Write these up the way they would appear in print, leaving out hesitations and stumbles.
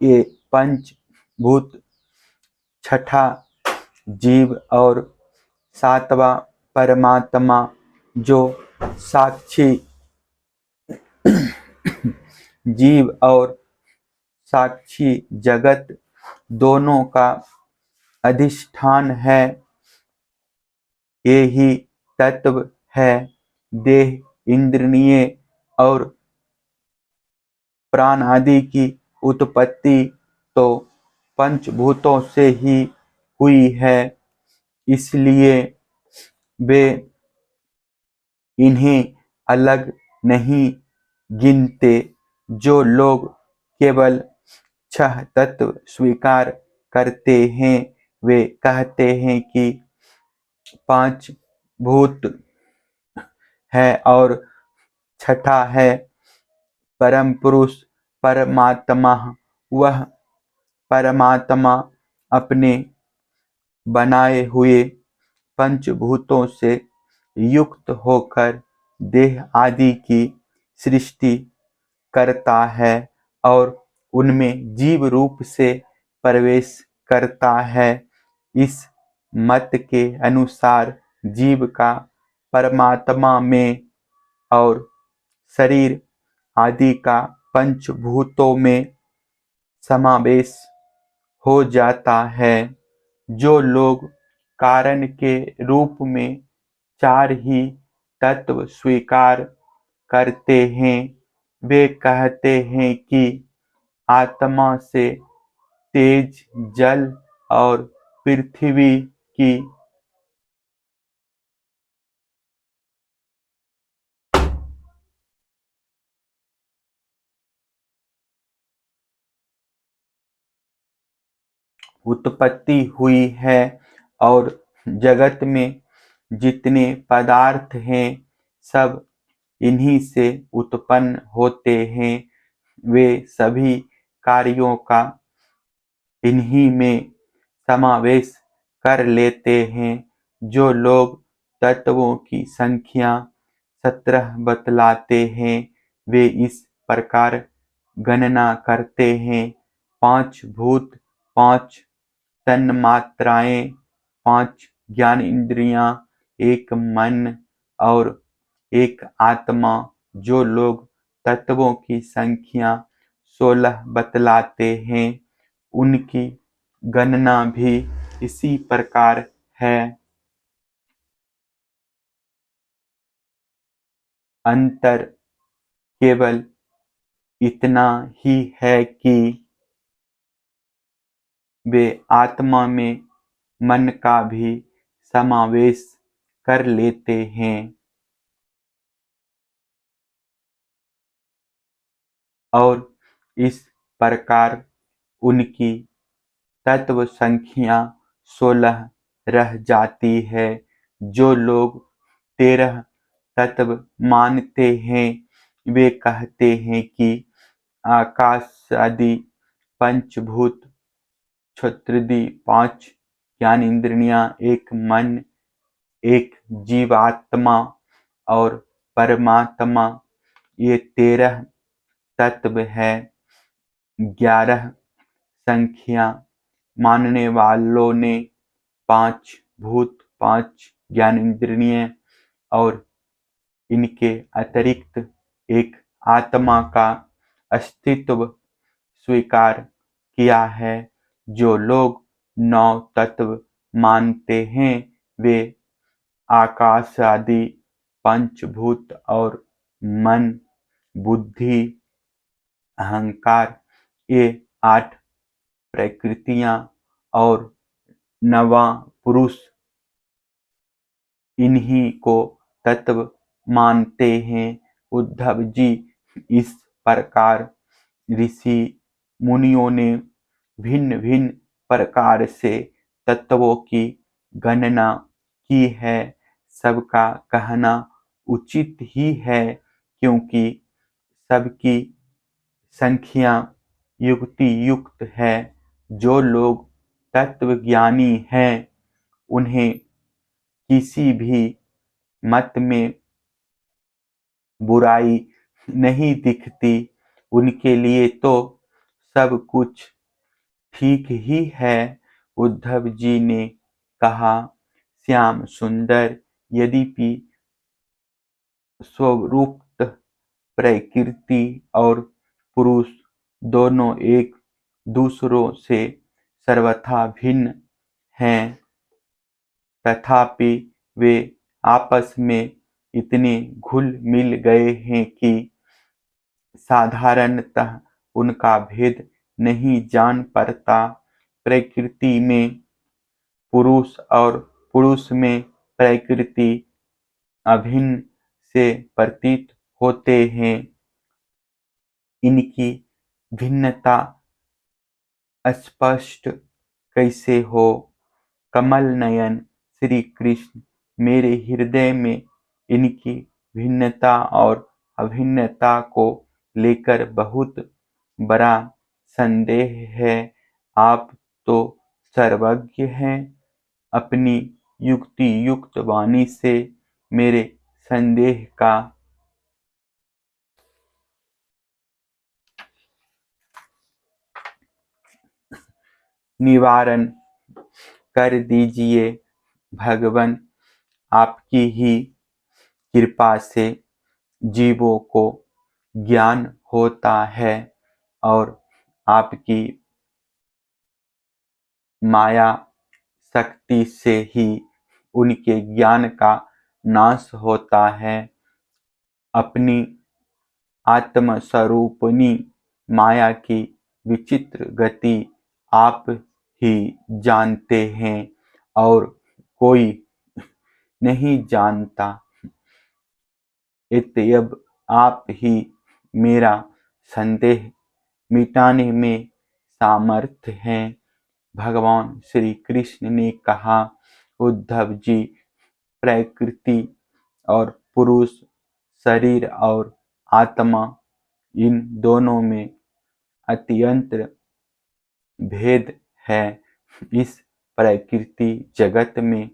ये पंचभूत, छठा जीव और सातवां परमात्मा जो साक्षी जीव और साक्षी जगत दोनों का अधिष्ठान है। ये ही तत्व है। देह, इंद्रिय और प्राण आदि की उत्पत्ति तो पंचभूतों से ही हुई है, इसलिए वे इन्हें अलग नहीं गिनते। जो लोग केवल छह तत्व स्वीकार करते हैं वे कहते हैं कि पांच भूत है और छठा है परम पुरुष परमात्मा। वह परमात्मा अपने बनाए हुए पंचभूतों से युक्त होकर देह आदि की सृष्टि करता है और उनमें जीव रूप से प्रवेश करता है। इस मत के अनुसार जीव का परमात्मा में और शरीर आदि का पंचभूतों में समावेश हो जाता है। जो लोग कारण के रूप में चार ही तत्व स्वीकार करते हैं वे कहते हैं कि आत्मा से तेज, जल और पृथ्वी की उत्पत्ति हुई है और जगत में जितने पदार्थ हैं सब इन्हीं से उत्पन्न होते हैं। वे सभी कार्यों का इन्हीं में समावेश कर लेते हैं। जो लोग तत्वों की संख्या 17 बतलाते हैं वे इस प्रकार गणना करते हैं। 5 भूत, 5 तन्मात्राएं, 5 ज्ञान इंद्रियां, 1 मन और 1 आत्मा। जो लोग तत्वों की संख्या 16 बतलाते हैं उनकी गणना भी इसी प्रकार है। अंतर केवल इतना ही है कि वे आत्मा में मन का भी समावेश कर लेते हैं और इस प्रकार उनकी तत्व संख्या 16 रह जाती है। जो लोग 13 तत्व मानते हैं वे कहते हैं कि आकाश आदि पंचभूत, क्षुद्रादि 5 ज्ञान इंद्रियां, 1 मन, 1 जीवात्मा और परमात्मा ये 13 तत्व है। 11 संख्या मानने वालों ने 5 भूत, 5 ज्ञानेंद्रिय और इनके अतिरिक्त एक आत्मा का अस्तित्व स्वीकार किया है। जो लोग 9 तत्व मानते हैं वे आकाश आदि पंचभूत और मन, बुद्धि, अहंकार ये 8 प्रकृतियां और 9वां पुरुष इन्हीं को तत्व मानते हैं। उद्धव जी, इस प्रकार ऋषि मुनियों ने भिन्न भिन्न प्रकार से तत्वों की गणना की है। सबका कहना उचित ही है क्योंकि सबकी संख्या युक्ति युक्त है। जो लोग तत्वज्ञानी हैं उन्हें किसी भी मत में बुराई नहीं दिखती। उनके लिए तो सब कुछ ठीक ही है। उद्धव जी ने कहा, श्याम सुंदर, यद्यपि स्वरूपतः प्रकृति और पुरुष दोनों एक दूसरों से सर्वथा भिन्न हैं, तथापि वे आपस में इतने घुल मिल गए हैं कि साधारणतः उनका भेद नहीं जान पड़ता। प्रकृति में पुरुष और पुरुष में प्रकृति अभिन्न से प्रतीत होते हैं। इनकी भिन्नता स्पष्ट कैसे हो? कमल नयन श्री कृष्ण, मेरे हृदय में इनकी भिन्नता और अभिन्नता को लेकर बहुत बड़ा संदेह है। आप तो सर्वज्ञ हैं, अपनी युक्ति युक्त वाणी से मेरे संदेह का निवारण कर दीजिए। भगवान, आपकी ही कृपा से जीवों को ज्ञान होता है और आपकी माया शक्ति से ही उनके ज्ञान का नाश होता है। अपनी आत्मस्वरूपिणी माया की विचित्र गति आप ही जानते हैं और कोई नहीं जानता। अतएव आप ही मेरा संदेह मिटाने में सामर्थ्य हैं। भगवान श्री कृष्ण ने कहा, उद्धव जी, प्रकृति और पुरुष, शरीर और आत्मा, इन दोनों में अत्यंत भेद है। इस प्रकृति जगत में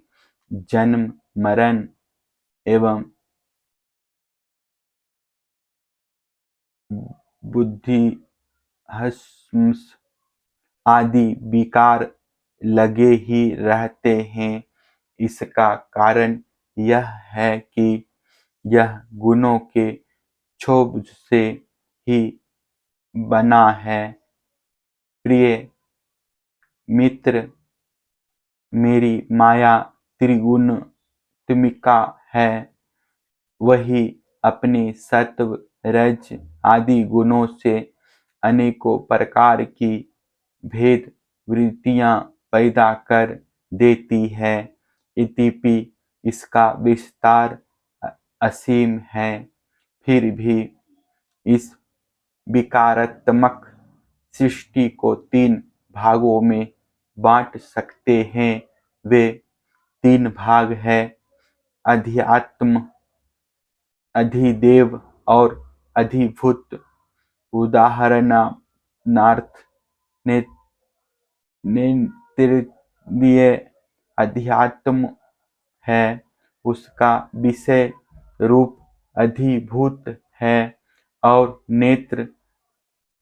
जन्म, मरण एवं बुद्धि हंस आदि विकार लगे ही रहते हैं। इसका कारण यह है कि यह गुणों के क्षोभ से ही बना है। प्रिय मित्र, मेरी माया त्रिगुणात्मिका है। वही अपने सत्व, रज आदि गुणों से अनेकों प्रकार की भेद वृत्तियां पैदा कर देती है। यद्यपि इसका विस्तार असीम है, फिर भी इस विकारात्मक सृष्टि को तीन भागों में बांट सकते हैं। वे तीन भाग हैं: अध्यात्म, अधिदेव और अधिभूत। उदाहरणार्थ, नेत्रिंद्रिय अध्यात्म है, उसका विषय रूप अधिभूत है और नेत्र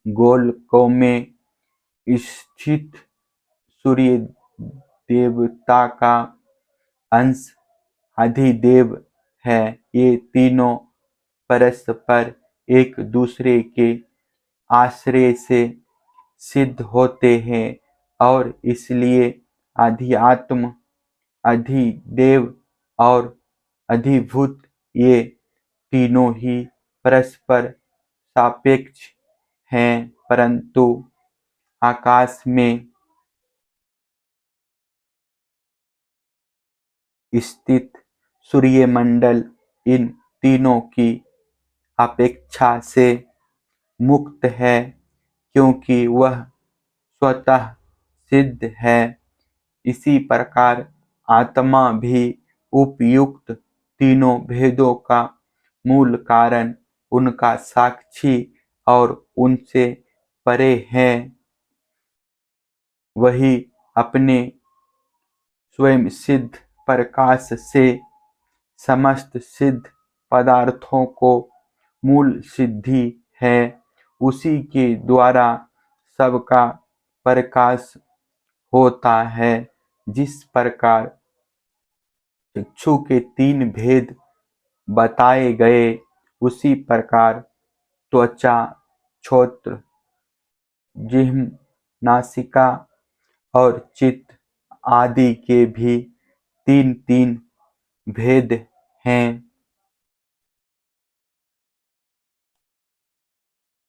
गोलकों में स्थित सूर्य देवता का अंश अधिदेव है। ये तीनों परस्पर एक दूसरे के आश्रय से सिद्ध होते हैं और इसलिए अध्यात्म, अधिदेव और अधिभूत, ये तीनों ही परस्पर सापेक्ष हैं। परंतु आकाश में स्थित सूर्यमंडल इन तीनों की अपेक्षा से मुक्त है, क्योंकि वह स्वतः सिद्ध है। इसी प्रकार आत्मा भी उपयुक्त तीनों भेदों का मूल कारण, उनका साक्षी और उनसे परे है। वही अपने स्वयं सिद्ध प्रकाश से समस्त सिद्ध पदार्थों को मूल सिद्धि है। उसी के द्वारा सबका प्रकाश होता है। जिस प्रकार चक्षु के 3 भेद बताए गए, उसी प्रकार त्वचा, श्रोत्र, जिह्वा, नासिका और चित्त आदि के भी 3 3 भेद हैं।